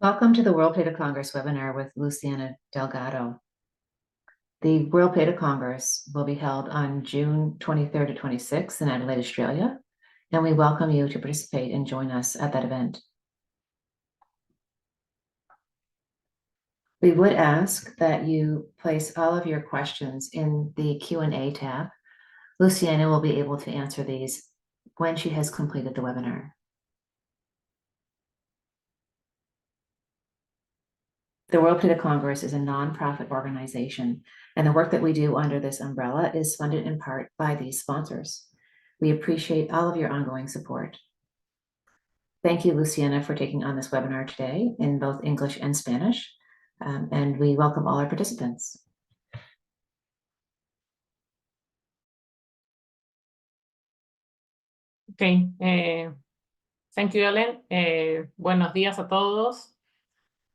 Welcome to the World Data Congress webinar with Luciana Delgado. The World Data Congress will be held on June 23rd to 26th in Adelaide, Australia, and we welcome you to participate and join us at that event. We would ask that you place all of your questions in the Q&A tab. Luciana will be able to answer these when she has completed the webinar. The World Data Congress is a nonprofit organization, and the work that we do under this umbrella is funded in part by these sponsors. We appreciate all of your ongoing support. Thank you, Luciana, for taking on this webinar today in both English and Spanish, and we welcome all our participants. Okay, thank you, Ellen. Buenos días a todos.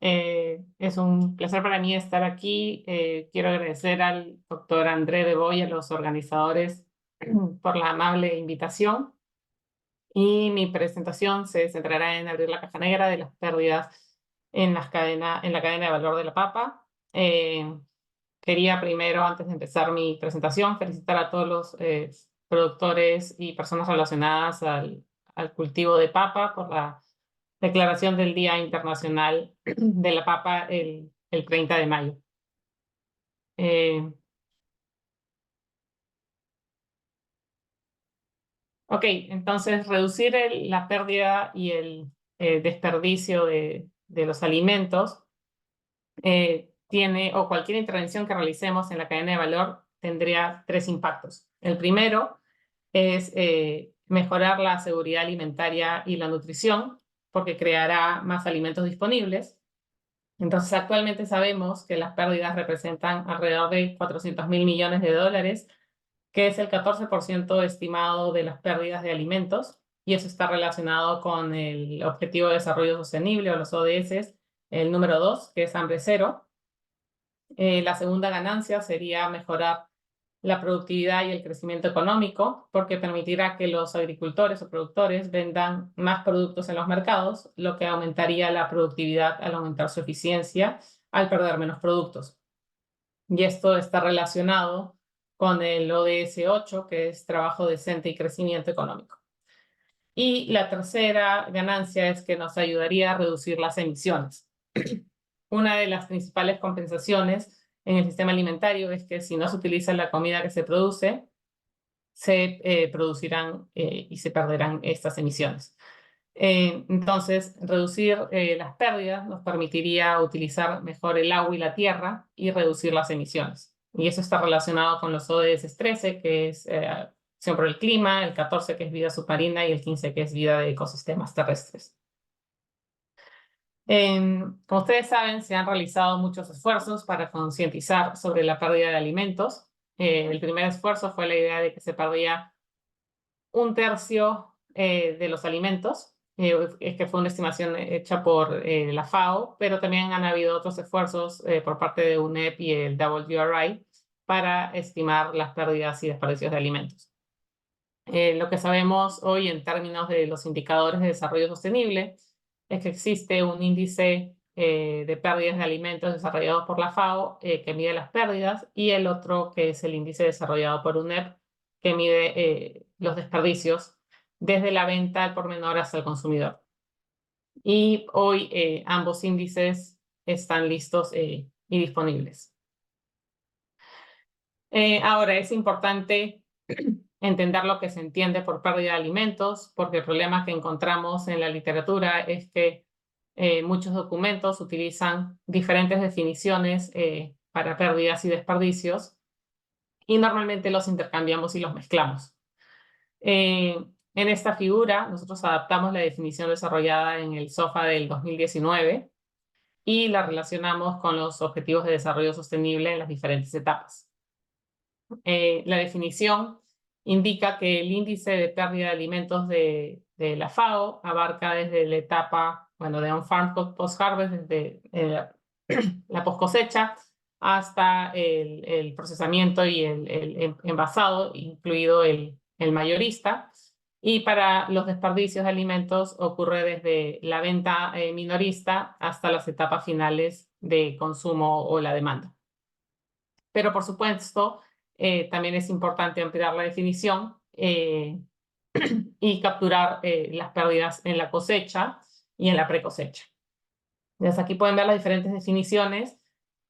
Es un placer para mí estar aquí. Quiero agradecer al doctor André de Boy y a los organizadores por la amable invitación. Y mi presentación se centrará en abrir la caja negra de las pérdidas en la cadena de valor de la papa. Quería primero, antes de empezar mi presentación, felicitar a todos los productores y personas relacionadas al cultivo de papa por la declaración del Día Internacional de la Papa el 30 de mayo. Ok, entonces reducir la pérdida y el desperdicio de los alimentos o cualquier intervención que realicemos en la cadena de valor tendría tres impactos. El primero es mejorar la seguridad alimentaria y la nutrición, porque creará más alimentos disponibles. Entonces, actualmente sabemos que las pérdidas representan alrededor de 400.000 millones de dólares, que es el 14% estimado de las pérdidas de alimentos, y eso está relacionado con el Objetivo de Desarrollo Sostenible, o los ODS, el número 2, que es hambre cero. La segunda ganancia sería mejorar la productividad y el crecimiento económico, porque permitirá que los agricultores o productores vendan más productos en los mercados, lo que aumentaría la productividad al aumentar su eficiencia, al perder menos productos. Y esto está relacionado con el ODS 8, que es trabajo decente y crecimiento económico. Y la tercera ganancia es que nos ayudaría a reducir las emisiones. Una de las principales compensaciones en el sistema alimentario es que si no se utiliza la comida que se produce, se producirán y se perderán estas emisiones. Entonces, reducir las pérdidas nos permitiría utilizar mejor el agua y la tierra y reducir las emisiones. Y eso está relacionado con los ODS 13, que es acción por el clima, el 14, que es vida submarina, y el 15, que es vida de ecosistemas terrestres. Como ustedes saben, se han realizado muchos esfuerzos para concientizar sobre la pérdida de alimentos. El primer esfuerzo fue la idea de que se perdía un tercio de los alimentos, es que fue una estimación hecha por la FAO, pero también han habido otros esfuerzos por parte de UNEP y el WRI para estimar las pérdidas y desperdicios de alimentos. Lo que sabemos hoy en términos de los indicadores de desarrollo sostenible es que existe un índice de pérdidas de alimentos desarrollado por la FAO que mide las pérdidas, y el otro que es el índice desarrollado por UNEP que mide los desperdicios desde la venta al por menor hasta el consumidor. Y hoy ambos índices están listos y disponibles. Ahora es importante entender lo que se entiende por pérdida de alimentos, porque el problema que encontramos en la literatura es que muchos documentos utilizan diferentes definiciones para pérdidas y desperdicios, y normalmente los intercambiamos y los mezclamos. En esta figura, nosotros adaptamos la definición desarrollada en el SOFA del 2019 y la relacionamos con los Objetivos de Desarrollo Sostenible en las diferentes etapas. La definición indica que el índice de pérdida de alimentos de la FAO abarca desde la etapa de on-farm post-harvest, desde la post-cosecha, hasta el procesamiento y el envasado, incluido el mayorista. Y para los desperdicios de alimentos ocurre desde la venta minorista hasta las etapas finales de consumo o la demanda. Pero por supuesto, también es importante ampliar la definición y capturar las pérdidas en la cosecha y en la precosecha. Entonces aquí pueden ver las diferentes definiciones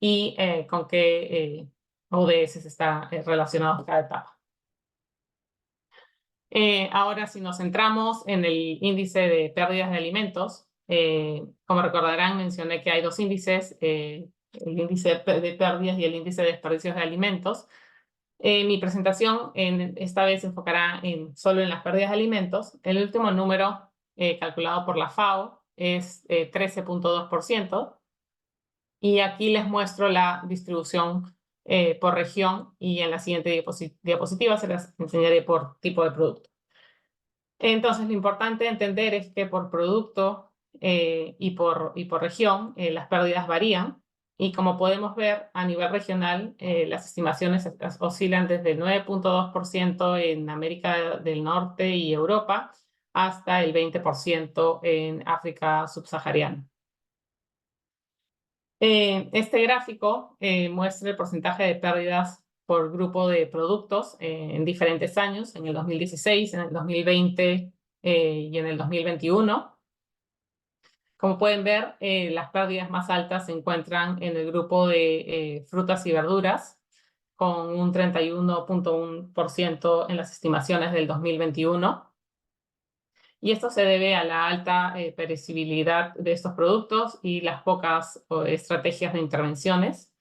y con qué ODS está relacionado cada etapa. Ahora, si nos centramos en el índice de pérdidas de alimentos, como recordarán, mencioné que hay dos índices, el índice de pérdidas y el índice de desperdicios de alimentos. Mi presentación esta vez se enfocará solo en las pérdidas de alimentos. El último número calculado por la FAO es 13.2%. Y aquí les muestro la distribución por región y en la siguiente diapositiva se las enseñaré por tipo de producto. Entonces, lo importante entender es que por producto y por región las pérdidas varían. Y como podemos ver, a nivel regional, las estimaciones oscilan desde el 9.2% en América del Norte y Europa hasta el 20% en África subsahariana. Este gráfico muestra el porcentaje de pérdidas por grupo de productos en diferentes años, en el 2016, en el 2020 y en el 2021. Como pueden ver, las pérdidas más altas se encuentran en el grupo de frutas y verduras, con un 31.1% en las estimaciones del 2021. Y esto se debe a la alta perecibilidad de estos productos y las pocas estrategias de intervenciones.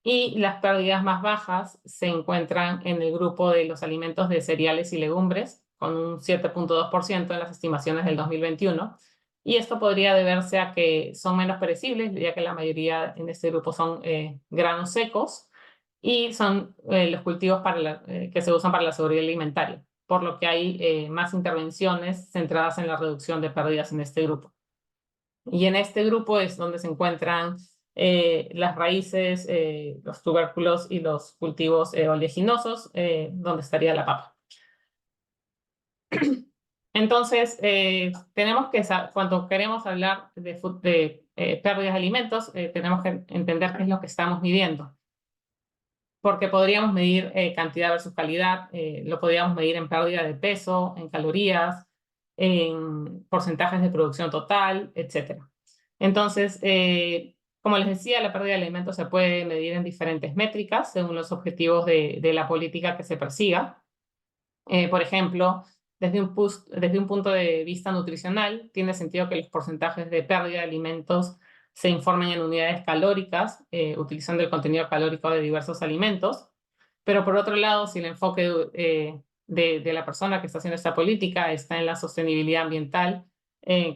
Y las pérdidas más bajas se encuentran en el grupo de los alimentos de cereales y legumbres, con un 7.2% en las estimaciones del 2021. Y esto podría deberse a que son menos perecibles, ya que la mayoría en este grupo son granos secos y son los cultivos que se usan para la seguridad alimentaria, por lo que hay más intervenciones centradas en la reducción de pérdidas en este grupo. Y en este grupo es donde se encuentran las raíces, los tubérculos y los cultivos oleaginosos, donde estaría la papa. Entonces, tenemos que, cuando queremos hablar de pérdidas de alimentos, tenemos que entender qué es lo que estamos midiendo. Porque podríamos medir cantidad versus calidad, lo podríamos medir en pérdida de peso, en calorías, en porcentajes de producción total, etc. Entonces, como les decía, la pérdida de alimentos se puede medir en diferentes métricas según los objetivos de la política que se persiga. Por ejemplo, desde un punto de vista nutricional, tiene sentido que los porcentajes de pérdida de alimentos se informen en unidades calóricas, utilizando el contenido calórico de diversos alimentos. Pero por otro lado, si el enfoque de la persona que está haciendo esta política está en la sostenibilidad ambiental,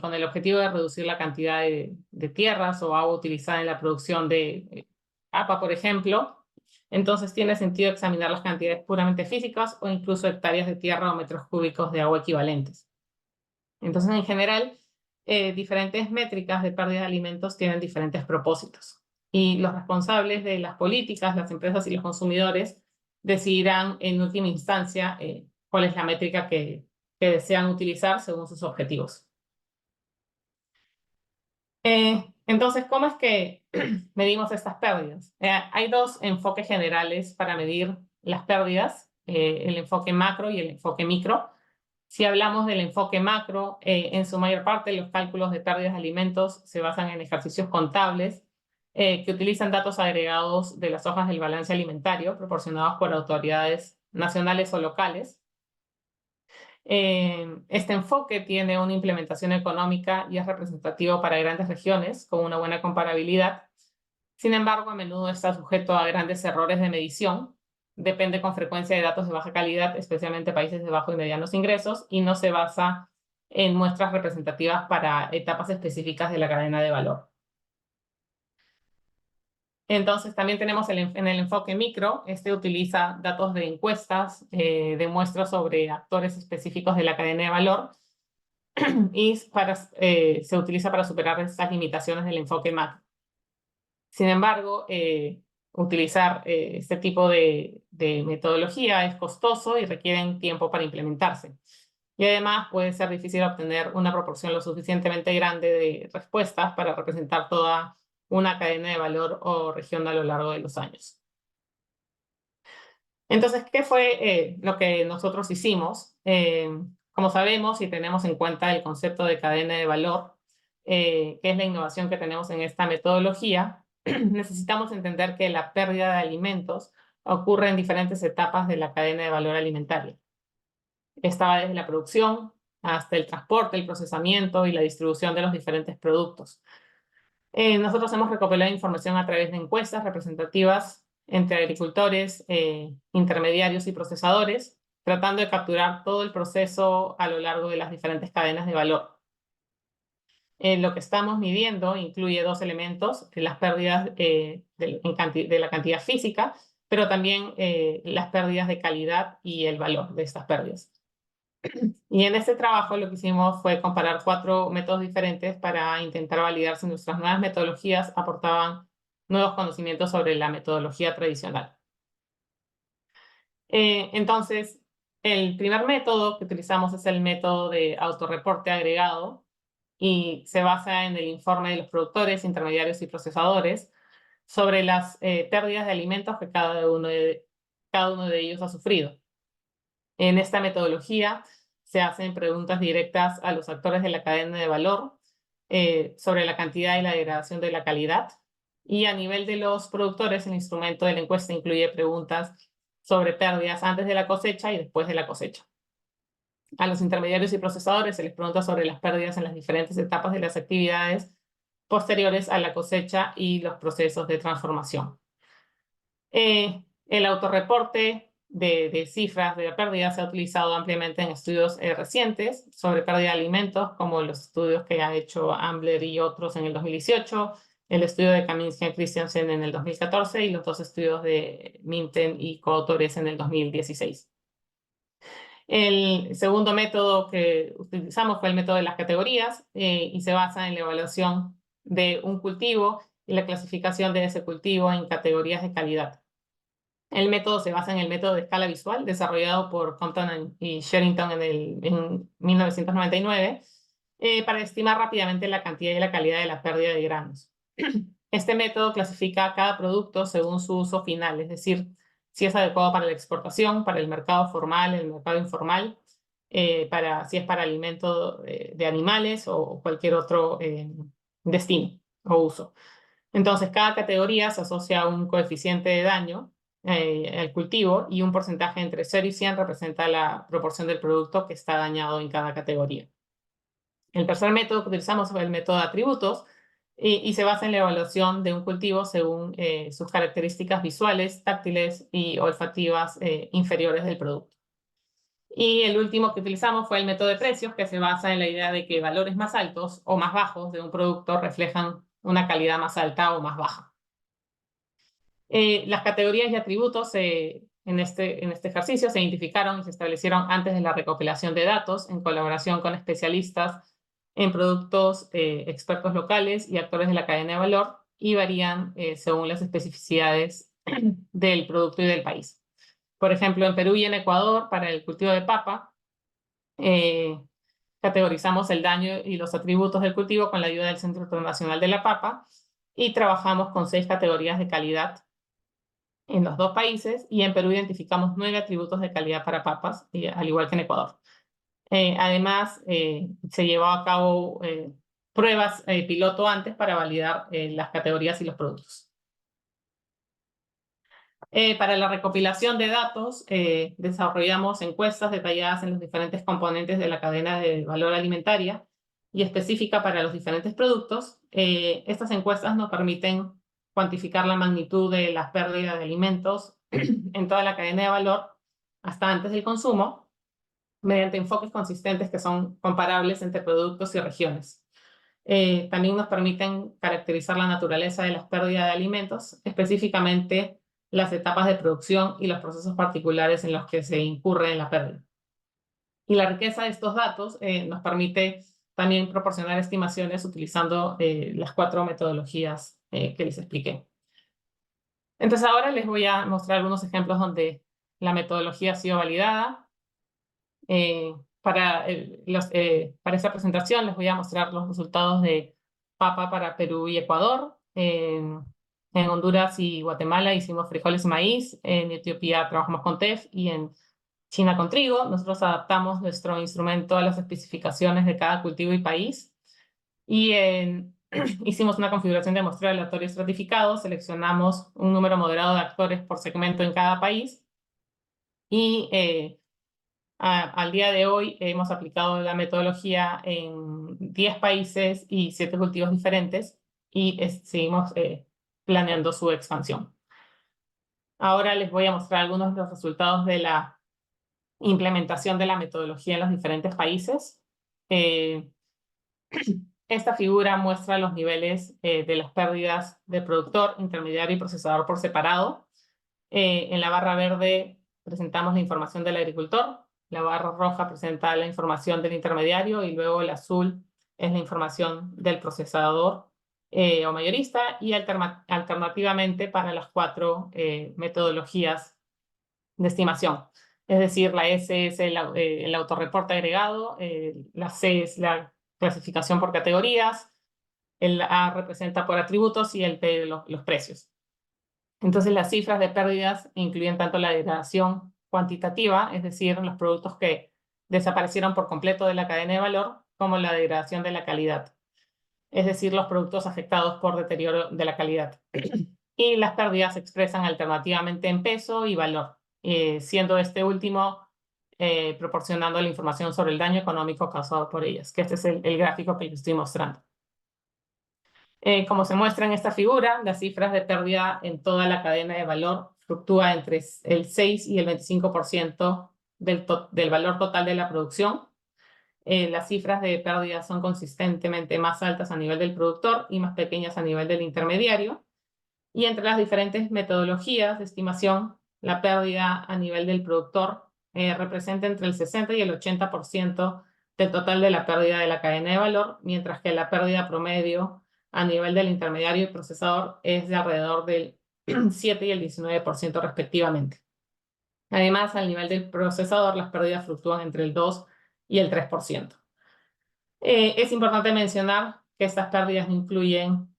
con el objetivo de reducir la cantidad de tierras o agua utilizada en la producción de papa, por ejemplo, entonces tiene sentido examinar las cantidades puramente físicas o incluso hectáreas de tierra o metros cúbicos de agua equivalentes. Entonces, en general, diferentes métricas de pérdida de alimentos tienen diferentes propósitos. Y los responsables de las políticas, las empresas y los consumidores decidirán en última instancia cuál es la métrica que desean utilizar según sus objetivos. Entonces, ¿cómo es que medimos estas pérdidas? Hay dos enfoques generales para medir las pérdidas, el enfoque macro y el enfoque micro. Si hablamos del enfoque macro, en su mayor parte los cálculos de pérdidas de alimentos se basan en ejercicios contables que utilizan datos agregados de las hojas del balance alimentario proporcionados por autoridades nacionales o locales. Este enfoque tiene una implementación económica y es representativo para grandes regiones con una buena comparabilidad. Sin embargo, a menudo está sujeto a grandes errores de medición. Depende con frecuencia de datos de baja calidad, especialmente países de bajos y medianos ingresos, y no se basa en muestras representativas para etapas específicas de la cadena de valor. Entonces, también tenemos en el enfoque micro, este utiliza datos de encuestas, de muestras sobre actores específicos de la cadena de valor y se utiliza para superar estas limitaciones del enfoque macro. Sin embargo, utilizar este tipo de metodología es costoso y requiere tiempo para implementarse. Y además puede ser difícil obtener una proporción lo suficientemente grande de respuestas para representar toda una cadena de valor o región a lo largo de los años. Entonces, ¿qué fue lo que nosotros hicimos? Como sabemos y tenemos en cuenta el concepto de cadena de valor, que es la innovación que tenemos en esta metodología, necesitamos entender que la pérdida de alimentos ocurre en diferentes etapas de la cadena de valor alimentaria. Esta va desde la producción hasta el transporte, el procesamiento y la distribución de los diferentes productos. Nosotros hemos recopilado información a través de encuestas representativas entre agricultores, intermediarios y procesadores, tratando de capturar todo el proceso a lo largo de las diferentes cadenas de valor. Lo que estamos midiendo incluye dos elementos, las pérdidas de la cantidad física, pero también las pérdidas de calidad y el valor de estas pérdidas. Y en este trabajo lo que hicimos fue comparar 4 métodos diferentes para intentar validar si nuestras nuevas metodologías aportaban nuevos conocimientos sobre la metodología tradicional. Entonces, el primer método que utilizamos es el método de autorreporte agregado y se basa en el informe de los productores, intermediarios y procesadores sobre las pérdidas de alimentos que cada uno de ellos ha sufrido. En esta metodología se hacen preguntas directas a los actores de la cadena de valor sobre la cantidad y la degradación de la calidad. Y a nivel de los productores, el instrumento de la encuesta incluye preguntas sobre pérdidas antes de la cosecha y después de la cosecha. A los intermediarios y procesadores se les pregunta sobre las pérdidas en las diferentes etapas de las actividades posteriores a la cosecha y los procesos de transformación. El autorreporte de cifras de la pérdida se ha utilizado ampliamente en estudios recientes sobre pérdida de alimentos, como los estudios que ha hecho Ambler y otros en el 2018, el estudio de Kaminski y Christiansen en el 2014 y los 2 estudios de Minten y coautores en el 2016. El segundo método que utilizamos fue el método de las categorías y se basa en la evaluación de un cultivo y la clasificación de ese cultivo en categorías de calidad. El método se basa en el método de escala visual desarrollado por Compton y Sherrington en 1999 para estimar rápidamente la cantidad y la calidad de la pérdida de granos. Este método clasifica cada producto según su uso final, es decir, si es adecuado para la exportación, para el mercado formal, el mercado informal, si es para alimento de animales o cualquier otro destino o uso. Entonces, cada categoría se asocia a un coeficiente de daño al cultivo y un porcentaje entre 0 y 100 representa la proporción del producto que está dañado en cada categoría. El tercer método que utilizamos fue el método de atributos y se basa en la evaluación de un cultivo según sus características visuales, táctiles y olfativas inferiores del producto. Y el último que utilizamos fue el método de precios, que se basa en la idea de que valores más altos o más bajos de un producto reflejan una calidad más alta o más baja. Las categorías y atributos en este ejercicio se identificaron y se establecieron antes de la recopilación de datos en colaboración con especialistas en productos, expertos locales y actores de la cadena de valor y varían según las especificidades del producto y del país. Por ejemplo, en Perú y en Ecuador, para el cultivo de papa, categorizamos el daño y los atributos del cultivo con la ayuda del Centro Internacional de la Papa y trabajamos con 6 categorías de calidad en los 2 países y en Perú identificamos 9 atributos de calidad para papas, al igual que en Ecuador. Además, se llevó a cabo pruebas piloto antes para validar las categorías y los productos. Para la recopilación de datos, desarrollamos encuestas detalladas en los diferentes componentes de la cadena de valor alimentaria y específica para los diferentes productos. Estas encuestas nos permiten cuantificar la magnitud de las pérdidas de alimentos en toda la cadena de valor hasta antes del consumo, mediante enfoques consistentes que son comparables entre productos y regiones. También nos permiten caracterizar la naturaleza de las pérdidas de alimentos, específicamente las etapas de producción y los procesos particulares en los que se incurre en la pérdida. Y la riqueza de estos datos nos permite también proporcionar estimaciones utilizando las 4 metodologías que les expliqué. Entonces ahora les voy a mostrar algunos ejemplos donde la metodología ha sido validada. para esta presentación les voy a mostrar los resultados de papa para Perú y Ecuador. En Honduras y Guatemala hicimos frijoles y maíz. En Etiopía trabajamos con TEF y en China con trigo. Nosotros adaptamos nuestro instrumento a las especificaciones de cada cultivo y país. Y hicimos una configuración de muestreo aleatorio estratificado. Seleccionamos un número moderado de actores por segmento en cada país. Y al día de hoy hemos aplicado la metodología en 10 países y 7 cultivos diferentes y seguimos planeando su expansión. Ahora les voy a mostrar algunos de los resultados de la implementación de la metodología en los diferentes países. Esta figura muestra los niveles de las pérdidas de productor, intermediario y procesador por separado. En la barra verde presentamos la información del agricultor, la barra roja presenta la información del intermediario y luego el azul es la información del procesador o mayorista y alternativamente para las 4 metodologías de estimación. Es decir, la S es el autorreporte agregado, la C es la clasificación por categorías, el A representa por atributos y el P los precios. Entonces, las cifras de pérdidas incluyen tanto la degradación cuantitativa, es decir, los productos que desaparecieron por completo de la cadena de valor, como la degradación de la calidad, es decir, los productos afectados por deterioro de la calidad. Y las pérdidas se expresan alternativamente en peso y valor, siendo este último proporcionando la información sobre el daño económico causado por ellas, que este es el gráfico que les estoy mostrando. Como se muestra en esta figura, las cifras de pérdida en toda la cadena de valor fluctúa entre el 6 y el 25% del valor total de la producción. Las cifras de pérdida son consistentemente más altas a nivel del productor y más pequeñas a nivel del intermediario. Y entre las diferentes metodologías de estimación, la pérdida a nivel del productor representa entre el 60 y el 80% del total de la pérdida de la cadena de valor, mientras que la pérdida promedio a nivel del intermediario y procesador es de alrededor del 7 y el 19% respectivamente. Además, al nivel del procesador, las pérdidas fluctúan entre el 2 y el 3%. Es importante mencionar que estas pérdidas no incluyen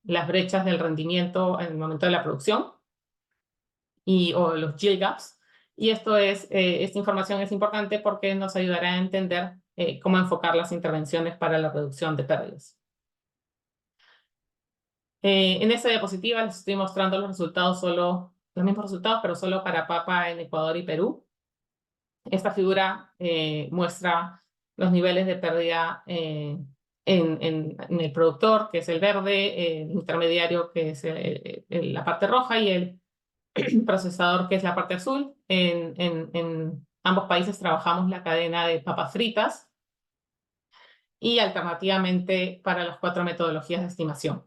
las brechas del rendimiento en el momento de la producción o los yield gaps. Y esta información es importante porque nos ayudará a entender cómo enfocar las intervenciones para la reducción de pérdidas. En esta diapositiva les estoy mostrando los mismos resultados, pero solo para papa en Ecuador y Perú. Esta figura muestra los niveles de pérdida en el productor, que es el verde, el intermediario, que es la parte roja, y el procesador, que es la parte azul. En ambos países trabajamos la cadena de papas fritas y alternativamente para las 4 metodologías de estimación.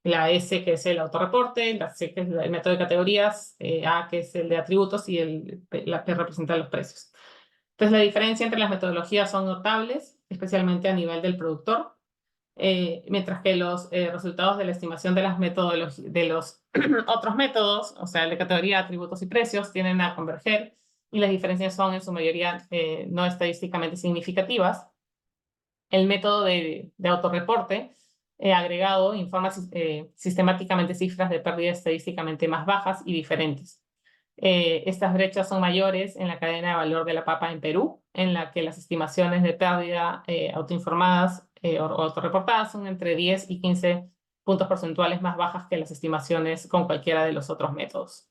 La S, que es el autorreporte, la C, que es el método de categorías, A, que es el de atributos, y la P representa los precios. Entonces, la diferencia entre las metodologías son notables, especialmente a nivel del productor, mientras que los resultados de la estimación de los otros métodos, o sea, el de categoría, atributos y precios, tienden a converger, y las diferencias son en su mayoría no estadísticamente significativas. El método de autorreporte agregado informa sistemáticamente cifras de pérdida estadísticamente más bajas y diferentes. Estas brechas son mayores en la cadena de valor de la papa en Perú, en la que las estimaciones de pérdida autoinformadas o autorreportadas son entre 10 y 15 puntos porcentuales más bajas que las estimaciones con cualquiera de los otros métodos.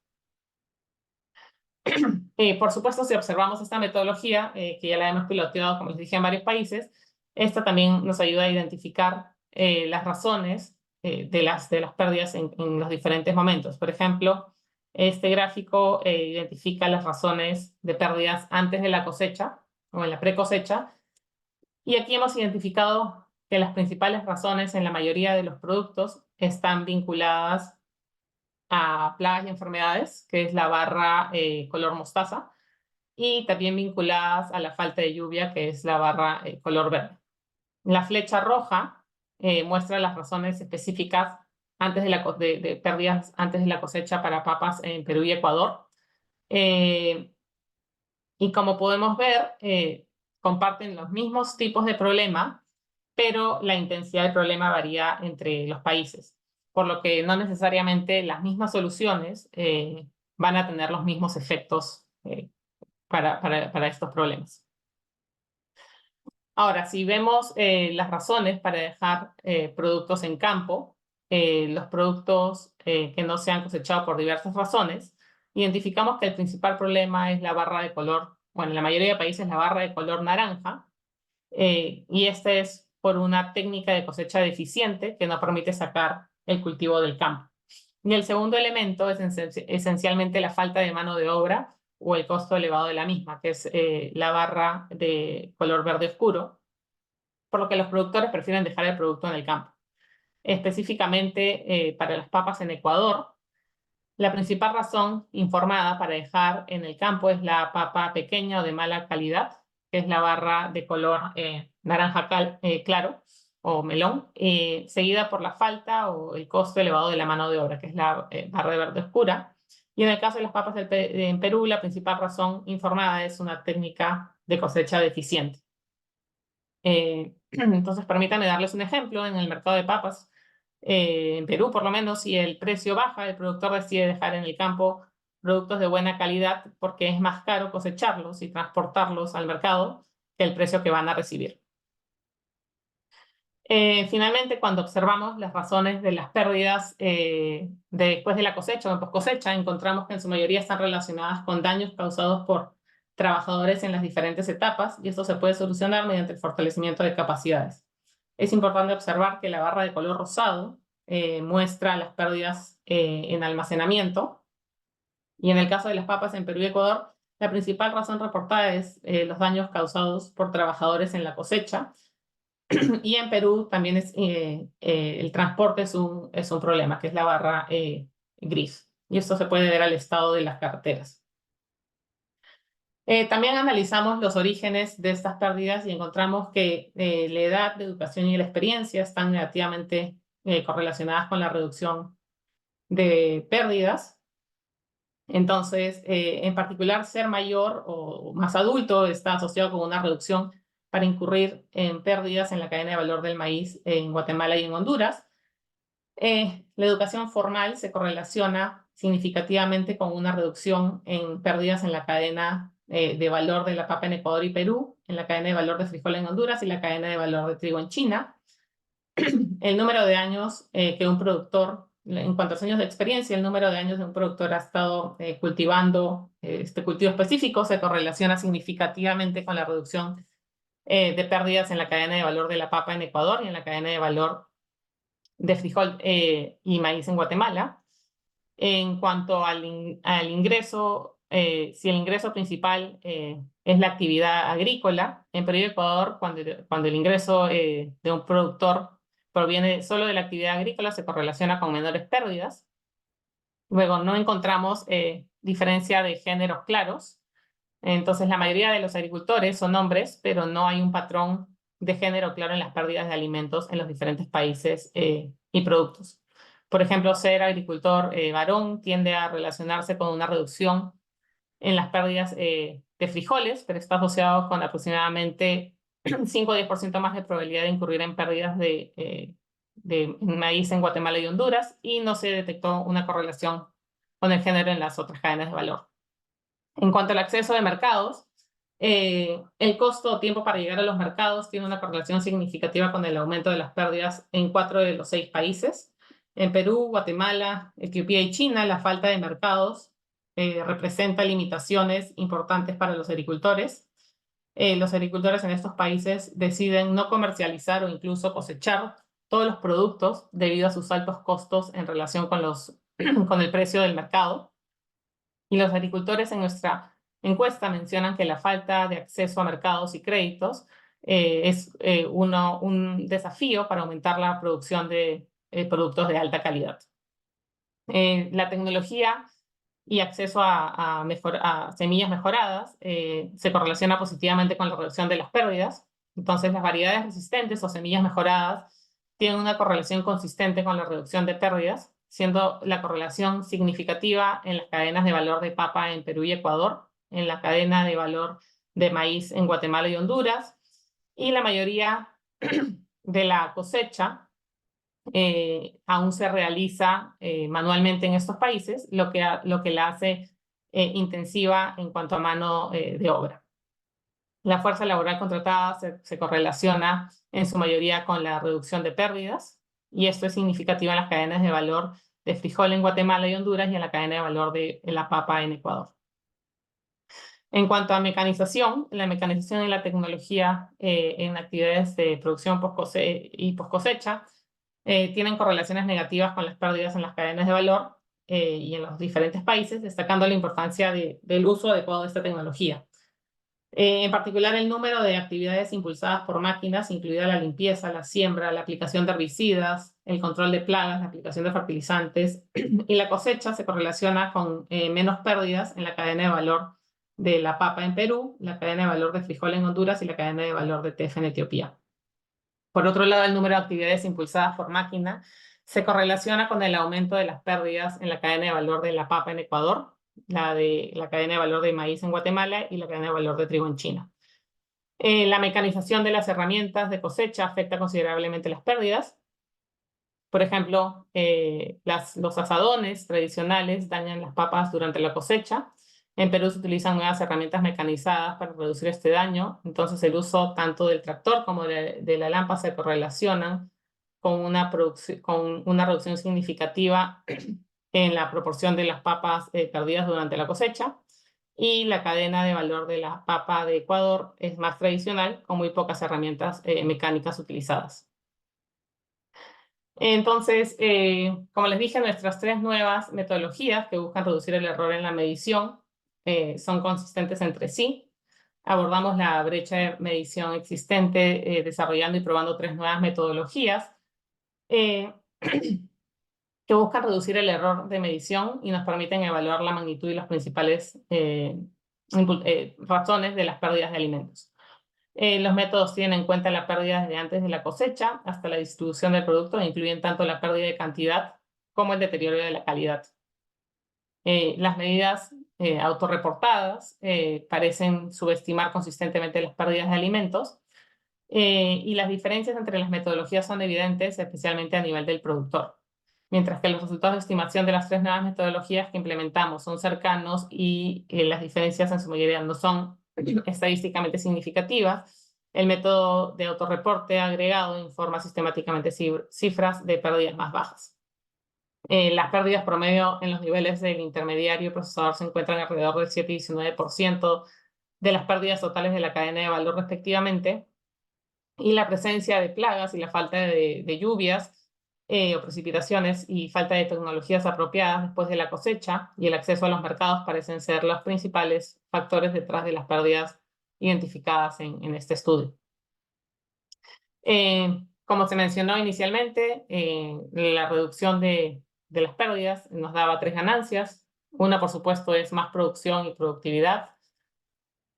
Por supuesto, si observamos esta metodología, que ya la hemos piloteado, como les dije, en varios países, esta también nos ayuda a identificar las razones de las pérdidas en los diferentes momentos. Por ejemplo, este gráfico identifica las razones de pérdidas antes de la cosecha o en la pre-cosecha. Y aquí hemos identificado que las principales razones en la mayoría de los productos están vinculadas a plagas y enfermedades, que es la barra color mostaza, y también vinculadas a la falta de lluvia, que es la barra color verde. La flecha roja muestra las razones específicas de pérdidas antes de la cosecha para papas en Perú y Ecuador. Y como podemos ver, comparten los mismos tipos de problema, pero la intensidad del problema varía entre los países, por lo que no necesariamente las mismas soluciones van a tener los mismos efectos para estos problemas. Ahora, si vemos las razones para dejar productos en campo, los productos que no se han cosechado por diversas razones, identificamos que el principal problema es la barra de color, bueno, en la mayoría de países la barra de color naranja, y este es por una técnica de cosecha deficiente que no permite sacar el cultivo del campo. Y el segundo elemento es esencialmente la falta de mano de obra o el costo elevado de la misma, que es la barra de color verde oscuro, por lo que los productores prefieren dejar el producto en el campo. Específicamente para las papas en Ecuador, la principal razón informada para dejar en el campo es la papa pequeña o de mala calidad, que es la barra de color naranja claro o melón, seguida por la falta o el costo elevado de la mano de obra, que es la barra de verde oscura. Y en el caso de las papas en Perú, la principal razón informada es una técnica de cosecha deficiente. Entonces, permítanme darles un ejemplo. En el mercado de papas, en Perú por lo menos, si el precio baja, el productor decide dejar en el campo productos de buena calidad porque es más caro cosecharlos y transportarlos al mercado que el precio que van a recibir. Finalmente, cuando observamos las razones de las pérdidas después de la cosecha o en post cosecha, encontramos que en su mayoría están relacionadas con daños causados por trabajadores en las diferentes etapas, y esto se puede solucionar mediante el fortalecimiento de capacidades. Es importante observar que la barra de color rosado muestra las pérdidas en almacenamiento, y en el caso de las papas en Perú y Ecuador, la principal razón reportada es los daños causados por trabajadores en la cosecha. Y en Perú también el transporte es un problema, que es la barra gris. Y esto se puede ver al estado de las carreteras. También analizamos los orígenes de estas pérdidas y encontramos que la edad de educación y la experiencia están negativamente correlacionadas con la reducción de pérdidas. Entonces, en particular, ser mayor o más adulto está asociado con una reducción para incurrir en pérdidas en la cadena de valor del maíz en Guatemala y en Honduras. La educación formal se correlaciona significativamente con una reducción en pérdidas en la cadena de valor de la papa en Ecuador y Perú, en la cadena de valor de frijol en Honduras y la cadena de valor de trigo en China. El número de años que un productor, en cuanto a años de experiencia, el número de años de un productor ha estado cultivando este cultivo específico se correlaciona significativamente con la reducción de pérdidas en la cadena de valor de la papa en Ecuador y en la cadena de valor de frijol y maíz en Guatemala. En cuanto al ingreso, si el ingreso principal es la actividad agrícola, en Perú y Ecuador, cuando el ingreso de un productor proviene solo de la actividad agrícola, se correlaciona con menores pérdidas. Luego, no encontramos diferencia de géneros claros. Entonces, la mayoría de los agricultores son hombres, pero no hay un patrón de género claro en las pérdidas de alimentos en los diferentes países y productos. Por ejemplo, ser agricultor varón tiende a relacionarse con una reducción en las pérdidas de frijoles, pero está asociado con aproximadamente 5 o 10% más de probabilidad de incurrir en pérdidas de maíz en Guatemala y Honduras, y no se detectó una correlación con el género en las otras cadenas de valor. En cuanto al acceso de mercados, el costo o tiempo para llegar a los mercados tiene una correlación significativa con el aumento de las pérdidas en 4 de los 6 países. En Perú, Guatemala, Etiopía y China, la falta de mercados representa limitaciones importantes para los agricultores. Los agricultores en estos países deciden no comercializar o incluso cosechar todos los productos debido a sus altos costos en relación con el precio del mercado. Y los agricultores en nuestra encuesta mencionan que la falta de acceso a mercados y créditos es un desafío para aumentar la producción de productos de alta calidad. La tecnología y acceso a semillas mejoradas se correlaciona positivamente con la reducción de las pérdidas. Entonces, las variedades resistentes o semillas mejoradas tienen una correlación consistente con la reducción de pérdidas, siendo la correlación significativa en las cadenas de valor de papa en Perú y Ecuador, en la cadena de valor de maíz en Guatemala y Honduras, y la mayoría de la cosecha aún se realiza manualmente en estos países, lo que la hace intensiva en cuanto a mano de obra. La fuerza laboral contratada se correlaciona en su mayoría con la reducción de pérdidas, y esto es significativo en las cadenas de valor de frijol en Guatemala y Honduras y en la cadena de valor de la papa en Ecuador. En cuanto a mecanización, la mecanización y la tecnología en actividades de producción y post cosecha tienen correlaciones negativas con las pérdidas en las cadenas de valor y en los diferentes países, destacando la importancia del uso adecuado de esta tecnología. En particular, el número de actividades impulsadas por máquinas, incluida la limpieza, la siembra, la aplicación de herbicidas, el control de plagas, la aplicación de fertilizantes y la cosecha se correlaciona con menos pérdidas en la cadena de valor de la papa en Perú, la cadena de valor de frijol en Honduras y la cadena de valor de tefa en Etiopía. Por otro lado, el número de actividades impulsadas por máquina se correlaciona con el aumento de las pérdidas en la cadena de valor de la papa en Ecuador, la cadena de valor de maíz en Guatemala y la cadena de valor de trigo en China. La mecanización de las herramientas de cosecha afecta considerablemente las pérdidas. Por ejemplo, los azadones tradicionales dañan las papas durante la cosecha. En Perú se utilizan nuevas herramientas mecanizadas para reducir este daño. Entonces, el uso tanto del tractor como de la lámpara se correlacionan con una reducción significativa en la proporción de las papas perdidas durante la cosecha. Y la cadena de valor de la papa de Ecuador es más tradicional, con muy pocas herramientas mecánicas utilizadas. Entonces, como les dije, nuestras tres nuevas metodologías que buscan reducir el error en la medición son consistentes entre sí. Abordamos la brecha de medición existente desarrollando y probando tres nuevas metodologías que buscan reducir el error de medición y nos permiten evaluar la magnitud y las principales razones de las pérdidas de alimentos. Los métodos tienen en cuenta la pérdida desde antes de la cosecha hasta la distribución del producto e incluyen tanto la pérdida de cantidad como el deterioro de la calidad. Las medidas autorreportadas parecen subestimar consistentemente las pérdidas de alimentos y las diferencias entre las metodologías son evidentes, especialmente a nivel del productor. Mientras que los resultados de estimación de las tres nuevas metodologías que implementamos son cercanos y las diferencias en su mayoría no son estadísticamente significativas, el método de autorreporte agregado informa sistemáticamente cifras de pérdidas más bajas. Las pérdidas promedio en los niveles del intermediario y procesador se encuentran alrededor del 7 y 19% de las pérdidas totales de la cadena de valor respectivamente, y la presencia de plagas y la falta de lluvias o precipitaciones y falta de tecnologías apropiadas después de la cosecha y el acceso a los mercados parecen ser los principales factores detrás de las pérdidas identificadas en este estudio. Como se mencionó inicialmente, la reducción de las pérdidas nos daba tres ganancias. Una, por supuesto, es más producción y productividad,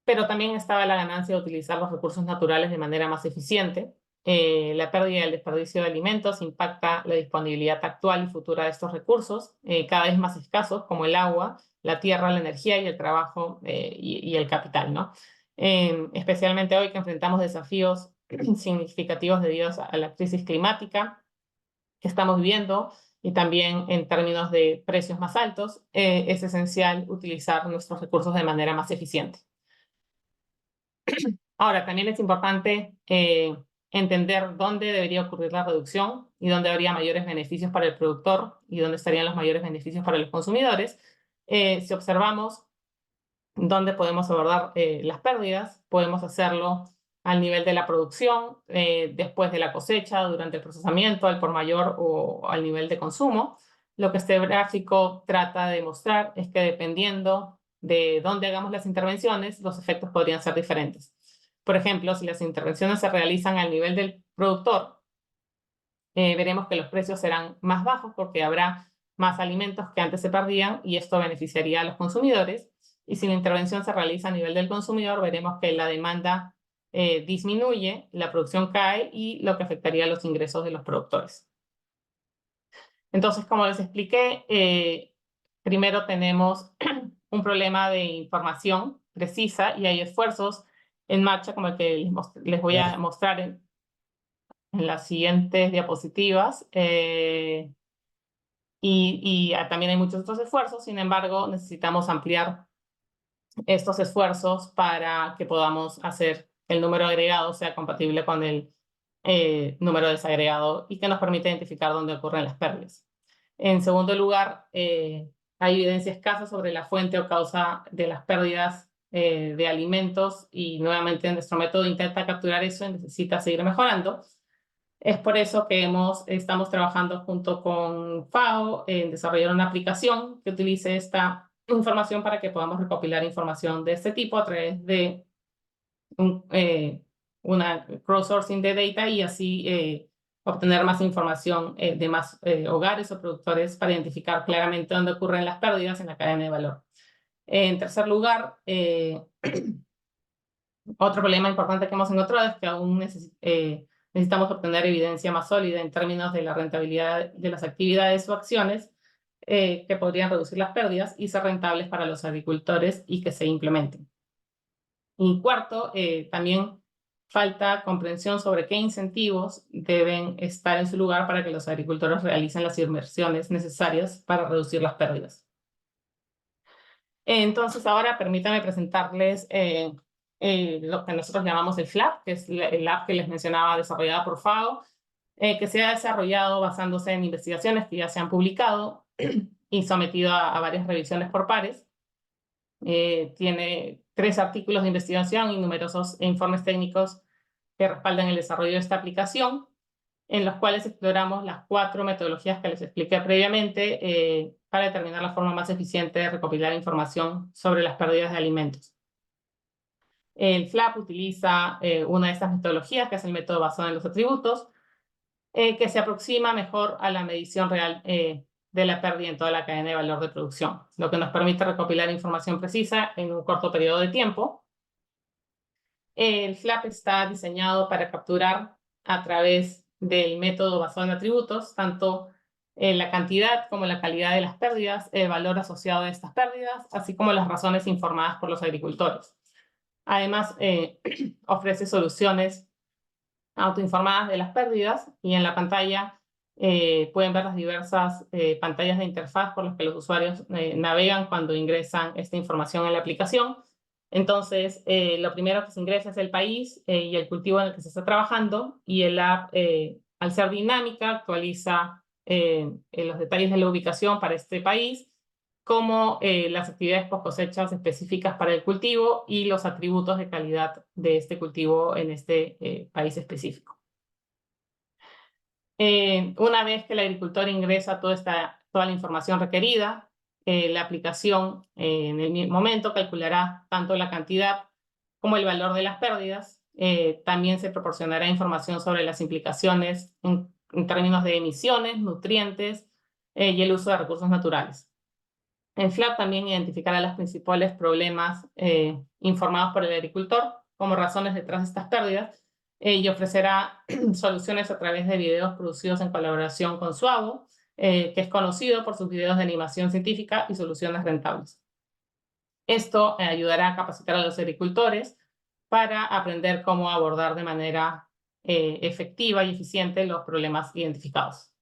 pero también estaba la ganancia de utilizar los recursos naturales de manera más eficiente. La pérdida y el desperdicio de alimentos impacta la disponibilidad actual y futura de estos recursos, cada vez más escasos, como el agua, la tierra, la energía y el trabajo y el capital, ¿no? Especialmente hoy que enfrentamos desafíos significativos debido a la crisis climática que estamos viviendo y también en términos de precios más altos, es esencial utilizar nuestros recursos de manera más eficiente. Ahora, también es importante entender dónde debería ocurrir la reducción y dónde habría mayores beneficios para el productor y dónde estarían los mayores beneficios para los consumidores. Si observamos dónde podemos abordar las pérdidas, podemos hacerlo al nivel de la producción, después de la cosecha, durante el procesamiento, al por mayor o al nivel de consumo. Lo que este gráfico trata de mostrar es que dependiendo de dónde hagamos las intervenciones, los efectos podrían ser diferentes. Por ejemplo, si las intervenciones se realizan al nivel del productor, veremos que los precios serán más bajos porque habrá más alimentos que antes se perdían y esto beneficiaría a los consumidores. Y si la intervención se realiza a nivel del consumidor, veremos que la demanda disminuye, la producción cae y lo que afectaría a los ingresos de los productores. Entonces, como les expliqué, primero tenemos un problema de información precisa y hay esfuerzos en marcha como el que les voy a mostrar en las siguientes diapositivas. También hay muchos otros esfuerzos, sin embargo, necesitamos ampliar estos esfuerzos para que podamos hacer el número agregado sea compatible con el número desagregado y que nos permita identificar dónde ocurren las pérdidas. En segundo lugar, hay evidencia escasa sobre la fuente o causa de las pérdidas de alimentos y nuevamente nuestro método intenta capturar eso y necesita seguir mejorando. Es por eso que estamos trabajando junto con FAO en desarrollar una aplicación que utilice esta información para que podamos recopilar información de este tipo a través de una crowdsourcing de data y así obtener más información de más hogares o productores para identificar claramente dónde ocurren las pérdidas en la cadena de valor. En tercer lugar, otro problema importante que hemos encontrado es que aún necesitamos obtener evidencia más sólida en términos de la rentabilidad de las actividades o acciones que podrían reducir las pérdidas y ser rentables para los agricultores y que se implementen. Y cuarto, también falta comprensión sobre qué incentivos deben estar en su lugar para que los agricultores realicen las inversiones necesarias para reducir las pérdidas. Entonces, ahora permítanme presentarles lo que nosotros llamamos el FLAP, que es el app que les mencionaba desarrollada por FAO, que se ha desarrollado basándose en investigaciones que ya se han publicado y sometido a varias revisiones por pares. Tiene 3 artículos de investigación y numerosos informes técnicos que respaldan el desarrollo de esta aplicación, en los cuales exploramos las 4 metodologías que les expliqué previamente para determinar la forma más eficiente de recopilar información sobre las pérdidas de alimentos. El FLAP utiliza una de estas metodologías, que es el método basado en los atributos, que se aproxima mejor a la medición real de la pérdida en toda la cadena de valor de producción, lo que nos permite recopilar información precisa en un corto periodo de tiempo. El FLAP está diseñado para capturar a través del método basado en atributos tanto la cantidad como la calidad de las pérdidas, el valor asociado a estas pérdidas, así como las razones informadas por los agricultores. Además, ofrece soluciones autoinformadas de las pérdidas y en la pantalla pueden ver las diversas pantallas de interfaz por las que los usuarios navegan cuando ingresan esta información en la aplicación. Entonces, lo primero que se ingresa es el país y el cultivo en el que se está trabajando y el app, al ser dinámica, actualiza los detalles de la ubicación para este país, como las actividades post cosechas específicas para el cultivo y los atributos de calidad de este cultivo en este país específico. Una vez que el agricultor ingresa toda la información requerida, la aplicación en el mismo momento calculará tanto la cantidad como el valor de las pérdidas. También se proporcionará información sobre las implicaciones en términos de emisiones, nutrientes y el uso de recursos naturales. El FLAP también identificará los principales problemas informados por el agricultor como razones detrás de estas pérdidas y ofrecerá soluciones a través de videos producidos en colaboración con Suavo, que es conocido por sus videos de animación científica y soluciones rentables. Esto ayudará a capacitar a los agricultores para aprender cómo abordar de manera efectiva y eficiente los problemas identificados.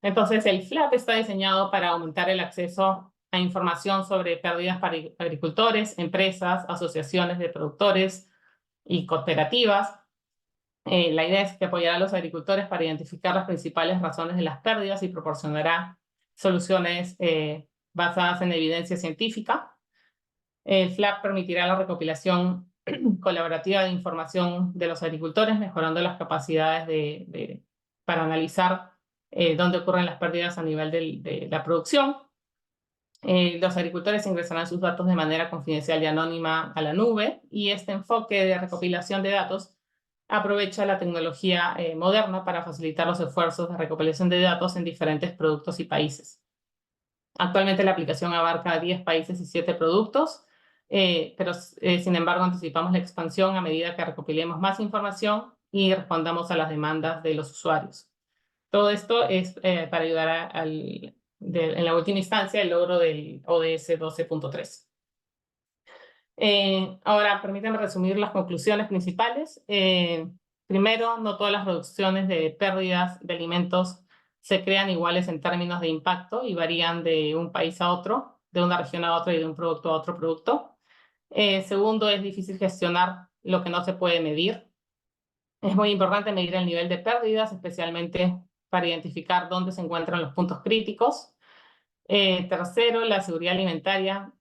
Entonces, el FLAP está diseñado para aumentar el acceso a información sobre pérdidas para agricultores, empresas, asociaciones de productores y cooperativas. La idea es que apoyará a los agricultores para identificar las principales razones de las pérdidas y proporcionará soluciones basadas en evidencia científica. El FLAP permitirá la recopilación colaborativa de información de los agricultores, mejorando las capacidades para analizar dónde ocurren las pérdidas a nivel de la producción. Los agricultores ingresarán sus datos de manera confidencial y anónima a la nube y este enfoque de recopilación de datos aprovecha la tecnología moderna para facilitar los esfuerzos de recopilación de datos en diferentes productos y países. Actualmente la aplicación abarca 10 países y 7 productos, pero sin embargo anticipamos la expansión a medida que recopilemos más información y respondamos a las demandas de los usuarios. Todo esto es para ayudar al en la última instancia, el logro del ODS 12.3. Ahora, permítanme resumir las conclusiones principales. Primero, no todas las reducciones de pérdidas de alimentos se crean iguales en términos de impacto y varían de un país a otro, de una región a otra y de un producto a otro producto. Segundo, es difícil gestionar lo que no se puede medir. Es muy importante medir el nivel de pérdidas, especialmente para identificar dónde se encuentran los puntos críticos. Tercero, la seguridad alimentaria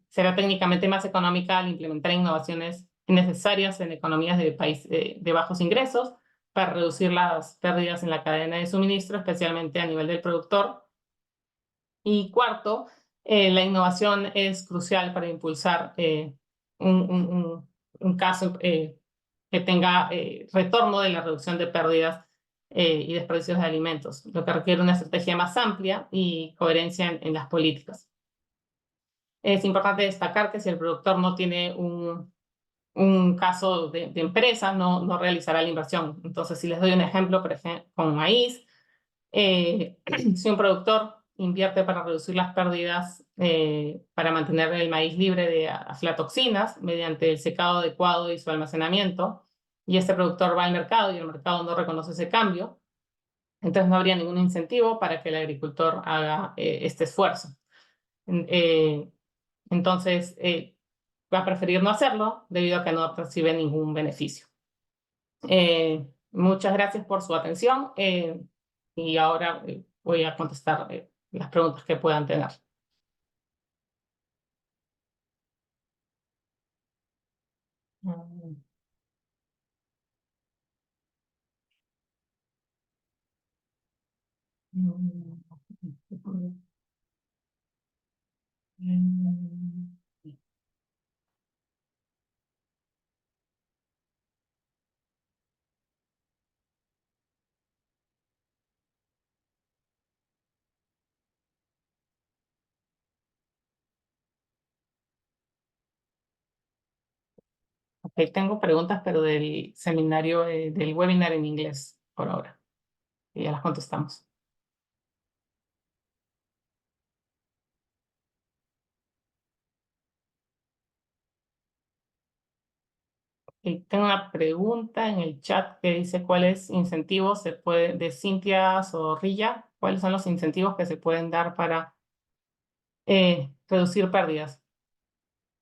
será técnicamente más económica al implementar innovaciones necesarias en economías de bajos ingresos para reducir las pérdidas en la cadena de suministro, especialmente a nivel del productor. Y cuarto, la innovación es crucial para impulsar un caso que tenga retorno de la reducción de pérdidas y desperdicios de alimentos, lo que requiere una estrategia más amplia y coherencia en las políticas. Es importante destacar que si el productor no tiene un caso de empresa, no realizará la inversión. Entonces, si les doy un ejemplo, por ejemplo, con maíz, si un productor invierte para reducir las pérdidas, para mantener el maíz libre de aflatoxinas mediante el secado adecuado y su almacenamiento, y este productor va al mercado y el mercado no reconoce ese cambio, entonces no habría ningún incentivo para que el agricultor haga este esfuerzo. Entonces, va a preferir no hacerlo debido a que no recibe ningún beneficio. Muchas gracias por su atención y ahora voy a contestar las preguntas que puedan tener. Ok, tengo preguntas, pero del seminario, del webinar en inglés por ahora. Y ya las contestamos. Y tengo una pregunta en el chat que dice cuáles incentivos se puede, de Cintia Zorrilla, cuáles son los incentivos que se pueden dar para reducir pérdidas.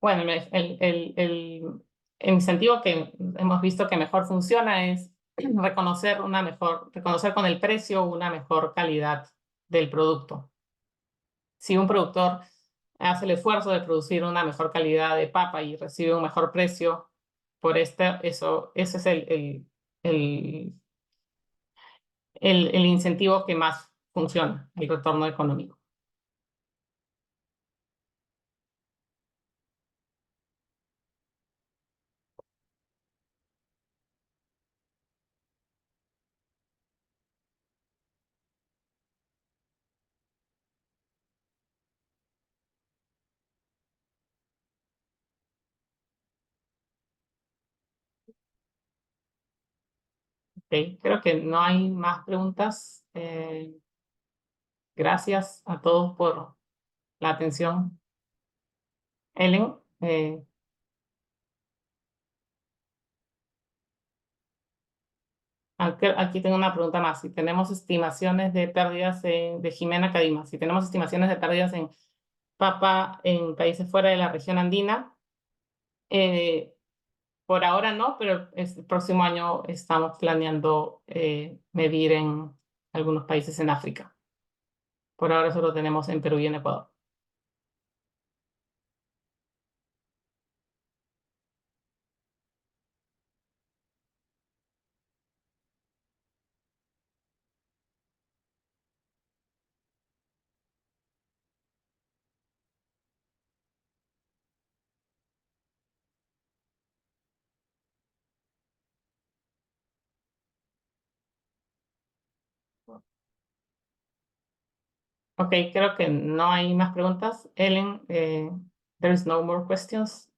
Bueno, el incentivo que hemos visto que mejor funciona es reconocer con el precio una mejor calidad del producto. Si un productor hace el esfuerzo de producir una mejor calidad de papa y recibe un mejor precio por ese es el incentivo que más funciona, el retorno económico. Okay, creo que no hay más preguntas. Gracias a todos por la atención. Ellen, aquí tengo una pregunta más. Si tenemos estimaciones de pérdidas de Jimena Cadima, si tenemos estimaciones de pérdidas en papa en países fuera de la región andina, por ahora no, pero el próximo año estamos planeando medir en algunos países en África. Por ahora solo tenemos en Perú y en Ecuador. Ok, creo que no hay más preguntas. Ellen, there is no more questions.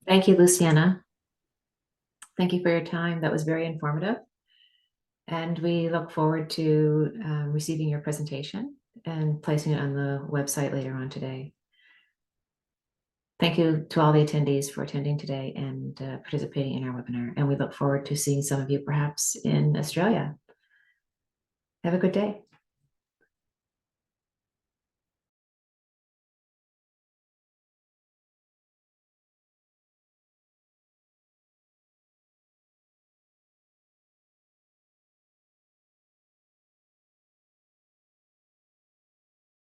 Thank you, Luciana. Thank you for your time. That was very informative. And we look forward to receiving your presentation and placing it on the website later on today. Thank you to all the attendees for attending today and participating in our webinar. And we look forward to seeing some of you perhaps in Australia. Have a good day.